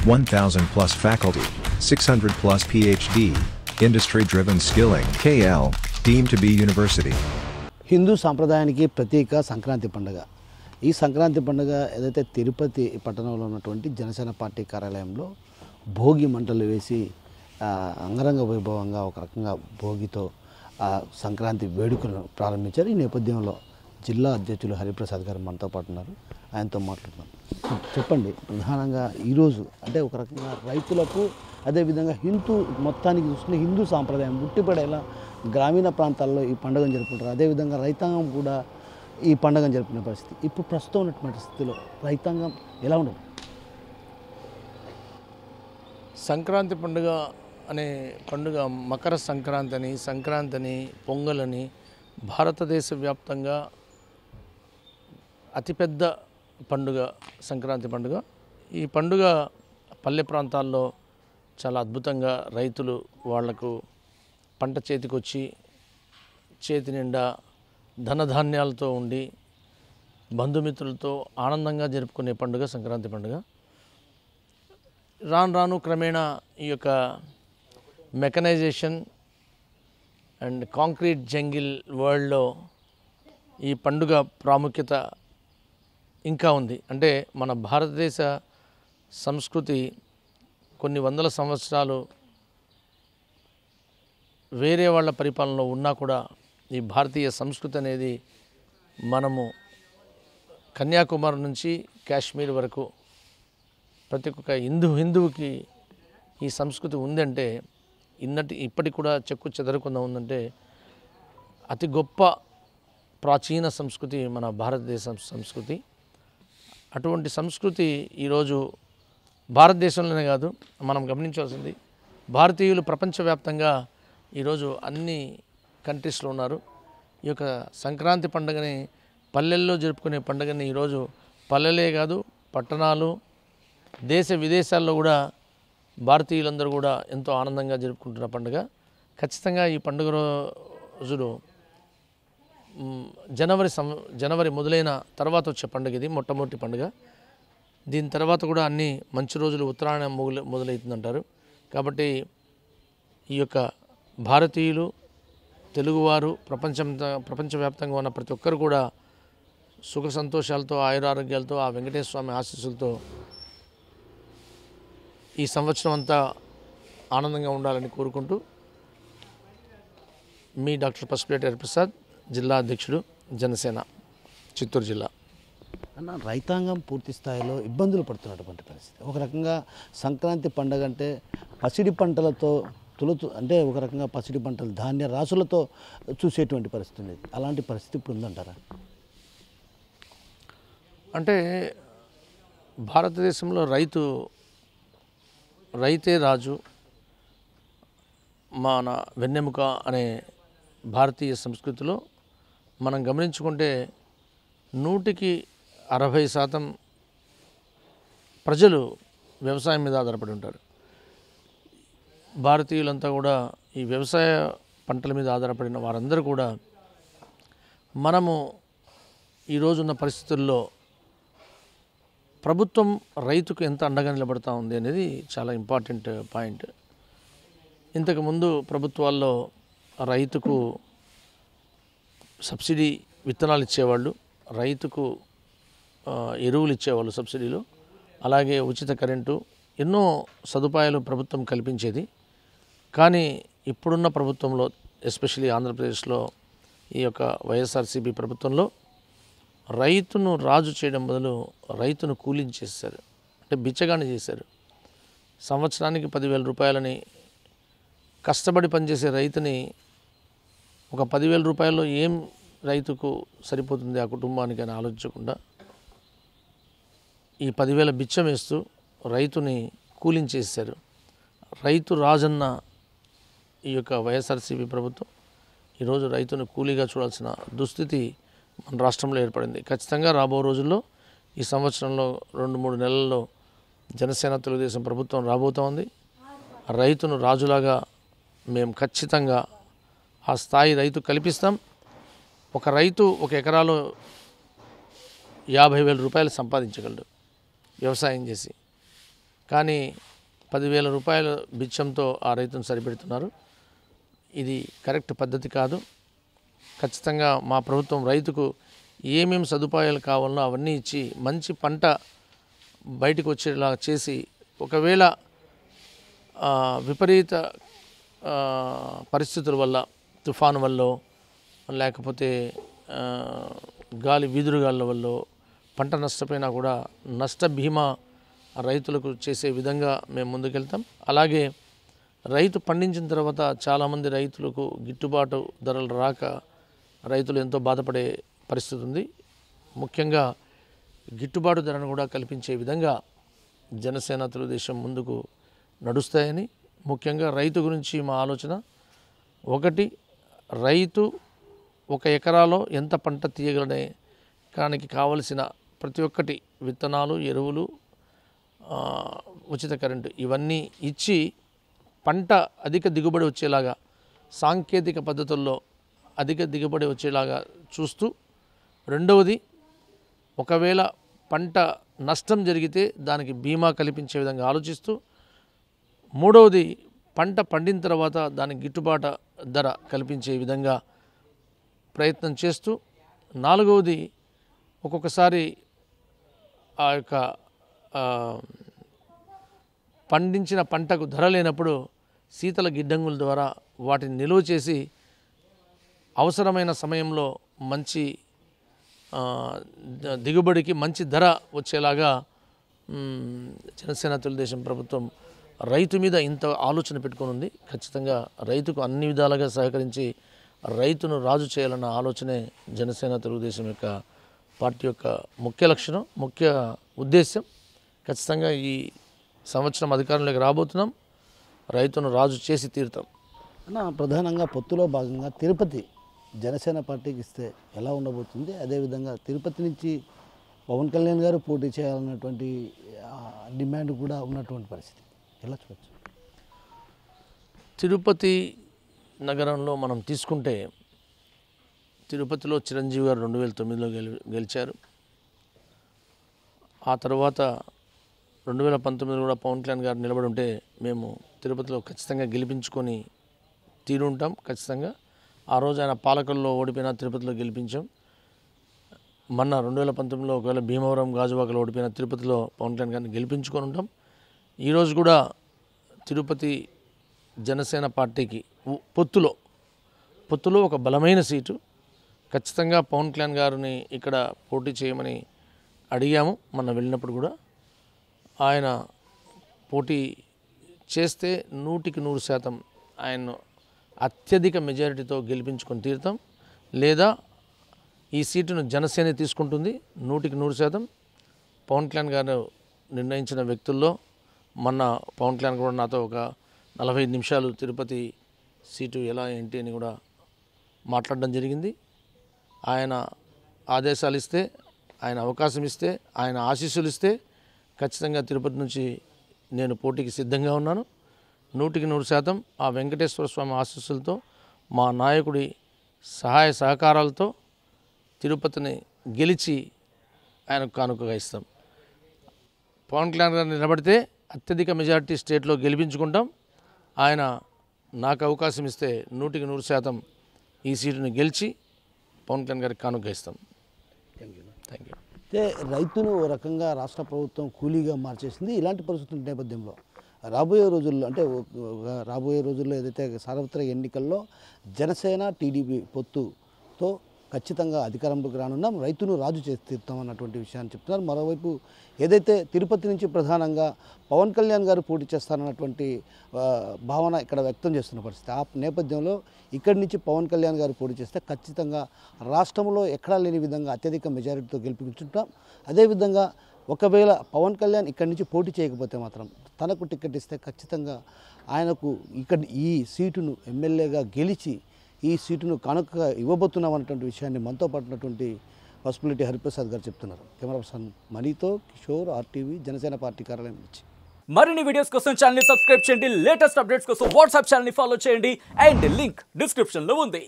1,000 plus faculty, 600 plus PhD, industry-driven skilling. KL, deemed to be university. Hindu సాంప్రదాయానికి ప్రతీక సంక్రాంతి పండుగ. ఈ సంక్రాంతి పండుగ ఏదైతే తిరుపతి పట్టణంలో ఉన్నటువంటి జనసేన పార్టీ కార్యాలయంలో భోగి మంటలు వేసి అంగరంగ వైభవంగా ఒక రకంగా భోగితో సంక్రాంతి వేడుకను ప్రారంభించారు. ఈ నేపథ్యంలో జిల్లా అధ్యక్షులు హరిప్రసాద్ గారు మనతో పాటు ఉన్నారు. ఆయనతో మాట్లాడుతున్నాం. చెప్పండి, ప్రధానంగా ఈరోజు అంటే ఒక రకంగా రైతులకు అదేవిధంగా హిందూ మొత్తానికి చూసుకుని హిందూ సాంప్రదాయం ఉట్టిపడేలా గ్రామీణ ప్రాంతాల్లో ఈ పండుగను జరుపుకుంటారు. అదేవిధంగా రైతాంగం కూడా ఈ పండుగను జరుపుకునే పరిస్థితి. ఇప్పుడు ప్రస్తుతం ఉన్నటువంటి స్థితిలో రైతాంగం ఎలా ఉండదు? సంక్రాంతి పండుగ అనే పండుగ మకర సంక్రాంతి అని పొంగల్ అని భారతదేశ వ్యాప్తంగా అతిపెద్ద పండుగ సంక్రాంతి పండుగ. ఈ పండుగ పల్లె ప్రాంతాల్లో చాలా అద్భుతంగా రైతులు వాళ్లకు పంట చేతికొచ్చి చేతి నిండా ధనధాన్యాలతో ఉండి బంధుమిత్రులతో ఆనందంగా జరుపుకునే పండుగ సంక్రాంతి పండుగ. రాను క్రమేణా ఈ యొక్క మెకనైజేషన్ అండ్ కాంక్రీట్ జంగిల్ వరల్డ్లో ఈ పండుగ ప్రాముఖ్యత ఇంకా ఉంది. అంటే మన భారతదేశ సంస్కృతి కొన్ని వందల సంవత్సరాలు వేరే వాళ్ళ పరిపాలనలో ఉన్నా కూడా ఈ భారతీయ సంస్కృతి అనేది మనము కన్యాకుమారి నుంచి కాశ్మీర్ వరకు ప్రతి ఒక్క హిందువుకి ఈ సంస్కృతి ఉందంటే ఇప్పటికి కూడా చెక్కు చెదరకుండా ఉందంటే అతి గొప్ప ప్రాచీన సంస్కృతి మన భారతదేశ సంస్కృతి. అటువంటి సంస్కృతి ఈరోజు భారతదేశంలోనే కాదు, మనం గమనించాల్సింది భారతీయులు ప్రపంచవ్యాప్తంగా ఈరోజు అన్ని కంట్రీస్లో ఉన్నారు. ఈ యొక్క సంక్రాంతి పండుగని పల్లెల్లో జరుపుకునే పండుగని ఈరోజు పల్లెలే కాదు పట్టణాలు దేశ విదేశాల్లో కూడా భారతీయులందరూ కూడా ఎంతో ఆనందంగా జరుపుకుంటున్న పండుగ. ఖచ్చితంగా ఈ పండుగ రోజులు జనవరి మొదలైన తర్వాత వచ్చే పండుగ ఇది మొట్టమొదటి పండుగ. దీని తర్వాత కూడా అన్ని మంచి రోజులు ఉత్తరాయణం మొదలవుతుందంటారు. కాబట్టి ఈ యొక్క భారతీయులు తెలుగువారు ప్రపంచవ్యాప్తంగా ఉన్న ప్రతి ఒక్కరు కూడా సుఖ సంతోషాలతో ఆయురారోగ్యాలతో ఆ వెంకటేశ్వర స్వామి ఆశీస్సులతో ఈ సంవత్సరం అంతా ఆనందంగా ఉండాలని కోరుకుంటూ మీ డాక్టర్ పసుపులేటి హరిప్రసాద్, జిల్లా అధ్యక్షుడు, జనసేన, చిత్తూరు జిల్లా. అన్న, రైతాంగం పూర్తి స్థాయిలో ఇబ్బందులు పడుతున్నటువంటి పరిస్థితి. ఒక రకంగా సంక్రాంతి పండుగ అంటే పసిడి పంటలతో అంటే ఒక రకంగా పసిడి పంటలు ధాన్య రాసులతో చూసేటువంటి పరిస్థితి ఉంది. అలాంటి పరిస్థితి ఇప్పుడు ఉందంటారా? అంటే భారతదేశంలో రైతే రాజు, మన వెన్నెముక అనే భారతీయ సంస్కృతిలో మనం గమనించుకుంటే 160% ప్రజలు వ్యవసాయం మీద ఆధారపడి ఉంటారు. భారతీయులంతా కూడా ఈ వ్యవసాయ పంటల మీద ఆధారపడిన వారందరూ కూడా మనము ఈరోజున్న పరిస్థితుల్లో ప్రభుత్వం రైతుకు ఎంత అండగా నిలబడతా ఉంది అనేది చాలా ఇంపార్టెంట్ పాయింట్. ఇంతకుముందు ప్రభుత్వాల్లో రైతుకు సబ్సిడీ విత్తనాలు ఇచ్చేవాళ్ళు, రైతుకు ఎరువులు ఇచ్చేవాళ్ళు సబ్సిడీలో, అలాగే ఉచిత కరెంటు, ఎన్నో సదుపాయాలు ప్రభుత్వం కల్పించేది. కానీ ఇప్పుడున్న ప్రభుత్వంలో ఎస్పెషల్లీ ఆంధ్రప్రదేశ్లో ఈ యొక్క వైఎస్ఆర్సీపీ ప్రభుత్వంలో రైతును రాజు చేయడం బదులు రైతును కూలించేశారు, అంటే బిచ్చగాని చేశారు. సంవత్సరానికి 10,000 రూపాయలని కష్టపడి పనిచేసే రైతుని ఒక 10,000 రూపాయల్లో ఏం రైతుకు సరిపోతుంది ఆ కుటుంబానికి అని ఆలోచించకుండా ఈ 10,000 బిచ్చం వేస్తూ రైతుని కూలించేశారు. రైతు రాజన్న ఈ యొక్క వైఎస్ఆర్సీపీ ప్రభుత్వం ఈరోజు రైతును కూలీగా చూడాల్సిన దుస్థితి మన రాష్ట్రంలో ఏర్పడింది. ఖచ్చితంగా రాబో రోజుల్లో ఈ సంవత్సరంలో 2-3 నెలల్లో జనసేన తెలుగుదేశం ప్రభుత్వం రాబోతోంది. రైతును రాజులాగా మేము ఖచ్చితంగా ఆ స్థాయి రైతు కల్పిస్తాం. ఒక రైతు ఒక ఎకరాలో 50,000 రూపాయలు సంపాదించగలడు వ్యవసాయం చేసి. కానీ 10,000 రూపాయల బిచ్చంతో ఆ రైతును సరిపెడుతున్నారు. ఇది కరెక్ట్ పద్ధతి కాదు. ఖచ్చితంగా మా ప్రభుత్వం రైతుకు ఏమేమి సదుపాయాలు కావాలో అవన్నీ ఇచ్చి మంచి పంట బయటకు వచ్చేలా చేసి, ఒకవేళ విపరీత పరిస్థితుల వల్ల, తుఫాను వల్ల, లేకపోతే గాలి వీదురుగాళ్ళ వల్ల పంట నష్టపోయినా కూడా నష్ట బీమా రైతులకు చేసే విధంగా మేము ముందుకెళ్తాం. అలాగే రైతు పండించిన తర్వాత చాలామంది రైతులకు గిట్టుబాటు ధరలు రాక రైతులు ఎంతో బాధపడే పరిస్థితి ఉంది. ముఖ్యంగా గిట్టుబాటు ధరను కూడా కల్పించే విధంగా జనసేన తెలుగుదేశం ముందుకు నడుస్తాయని, ముఖ్యంగా రైతు గురించి మా ఆలోచన ఒకటి, రైతు 1 ఎకరాలో ఎంత పంట తీయగలనే దానికి కావలసిన ప్రతి ఒక్కటి విత్తనాలు, ఎరువులు, ఉచిత కరెంటు ఇవన్నీ ఇచ్చి పంట అధిక దిగుబడి వచ్చేలాగా, సాంకేతిక పద్ధతుల్లో అధిక దిగుబడి వచ్చేలాగా చూస్తూ, రెండవది ఒకవేళ పంట నష్టం జరిగితే దానికి బీమా కల్పించే విధంగా ఆలోచిస్తూ, మూడవది పంట పండిన తర్వాత దానికి గిట్టుబాటు ధర కల్పించే విధంగా ప్రయత్నం చేస్తూ, నాలుగవది ఒక్కొక్కసారి ఆ యొక్క పండించిన పంటకు ధర లేనప్పుడు శీతల గిడ్డంగుల ద్వారా వాటిని నిలువ చేసి అవసరమైన సమయంలో మంచి దిగుబడికి మంచి ధర వచ్చేలాగా జనసేన తెలుగుదేశం ప్రభుత్వం రైతు మీద ఇంత ఆలోచన పెట్టుకొని ఉంది. ఖచ్చితంగా రైతుకు అన్ని విధాలుగా సహకరించి రైతును రాజు చేయాలన్న ఆలోచనే జనసేన తెలుగుదేశం యొక్క పార్టీ యొక్క ముఖ్య లక్షణం, ముఖ్య ఉద్దేశం. ఖచ్చితంగా ఈ సంవత్సరం అధికారంలోకి రాబోతున్నాం, రైతును రాజు చేసి తీరుతాం. అన్న, ప్రధానంగా పొత్తులో భాగంగా తిరుపతి జనసేన పార్టీకి ఇస్తే ఎలా ఉండబోతుంది? అదేవిధంగా తిరుపతి నుంచి పవన్ కళ్యాణ్ గారు పోటీ చేయాలన్నటువంటి డిమాండ్ కూడా ఉన్నటువంటి పరిస్థితి ఎలా చూడవచ్చు? తిరుపతి నగరంలో మనం తీసుకుంటే, తిరుపతిలో చిరంజీవి గారు 2009లో గెలిచారు. ఆ తర్వాత 2019 కూడా పవన్ కళ్యాణ్ గారు నిలబడి ఉంటే మేము తిరుపతిలో ఖచ్చితంగా గెలిపించుకొని తీరుంటాం. ఖచ్చితంగా ఆ రోజు ఆయన పాలకుల్లో ఓడిపోయినా తిరుపతిలో గెలిపించాం. మొన్న 2019లో ఒకవేళ భీమవరం, గాజువాకలో ఓడిపోయిన తిరుపతిలో పవన్ కళ్యాణ్ గారిని గెలిపించుకొని ఉంటాం. ఈరోజు కూడా తిరుపతి జనసేన పార్టీకి పొత్తులో ఒక బలమైన సీటు. ఖచ్చితంగా పవన్ కళ్యాణ్ గారిని ఇక్కడ పోటీ చేయమని అడిగాము మొన్న వెళ్ళినప్పుడు కూడా. ఆయన పోటీ చేస్తే 100% ఆయన్ను అత్యధిక మెజారిటీతో గెలిపించుకొని తీరుతాం. లేదా ఈ సీటును జనసేన తీసుకుంటుంది 100%. పవన్ కళ్యాణ్ గారు నిర్ణయించిన వ్యక్తుల్లో మొన్న పవన్ కళ్యాణ్ కూడా నాతో ఒక 45 నిమిషాలు తిరుపతి సీటు ఎలా ఏంటి అని కూడా మాట్లాడడం జరిగింది. ఆయన ఆదేశాలు ఇస్తే, ఆయన అవకాశం ఇస్తే, ఆయన ఆశీస్సులు ఇస్తే ఖచ్చితంగా తిరుపతి నుంచి నేను పోటీకి సిద్ధంగా ఉన్నాను. 100% ఆ వెంకటేశ్వర స్వామి ఆశీస్సులతో, మా నాయకుడి సహాయ సహకారాలతో తిరుపతిని గెలిచి ఆయనకు కానుకగా ఇస్తాం. పవన్ కళ్యాణ్ గారు నిలబడితే అత్యధిక మెజారిటీ స్టేట్లో గెలిపించుకుంటాం. ఆయన నాకు అవకాశం ఇస్తే 100% ఈ సీటుని గెలిచి పవన్ కళ్యాణ్ గారికి కానుకగా ఇస్తాం. Thank you. అయితే రైతును ఓ రకంగా రాష్ట్ర ప్రభుత్వం కూలీగా మార్చేసింది. ఇలాంటి పరిస్థితుల నేపథ్యంలో రాబోయే రోజుల్లో ఏదైతే సార్వత్రిక ఎన్నికల్లో జనసేన టీడీపీ పొత్తుతో ఖచ్చితంగా అధికారంలోకి రానున్నాం, రైతును రాజు చేసి తీరుతాం అన్నటువంటి విషయాన్ని చెప్తున్నారు. మరోవైపు ఏదైతే తిరుపతి నుంచి ప్రధానంగా పవన్ కళ్యాణ్ గారు పోటీ చేస్తారన్నటువంటి భావన ఇక్కడ వ్యక్తం చేస్తున్న పరిస్థితి. ఆ నేపథ్యంలో ఇక్కడి నుంచి పవన్ కళ్యాణ్ గారు పోటీ చేస్తే ఖచ్చితంగా రాష్ట్రంలో ఎక్కడా లేని విధంగా అత్యధిక మెజారిటీతో గెలిపించుంటాం. అదేవిధంగా ఒకవేళ పవన్ కళ్యాణ్ ఇక్కడి నుంచి పోటీ చేయకపోతే మాత్రం తనకు టికెట్ ఇస్తే ఖచ్చితంగా ఆయనకు ఇక్కడ ఈ సీటును ఎమ్మెల్యేగా గెలిచి ఈ సీటును కానుకగా ఇవ్వబోతున్నాం అన్నటువంటి విషయాన్ని మనతో పాటున్నటువంటి పసుపులేటి హరిప్రసాద్ గారు చెప్తున్నారు. కెమెరా పర్సన్ మనీతో కిషోర్, RTV జనసేన పార్టీ కార్యాలయం నుంచి. మరిన్ని వీడియోస్ కోసం ఛానల్ ని సబ్స్క్రైబ్ చేయండి, లేటెస్ట్ అప్డేట్స్ కోసం వాట్సాప్ ఛానల్ ని ఫాలో చేయండి అండ్ లింక్ డిస్క్రిప్షన్ లో ఉంది.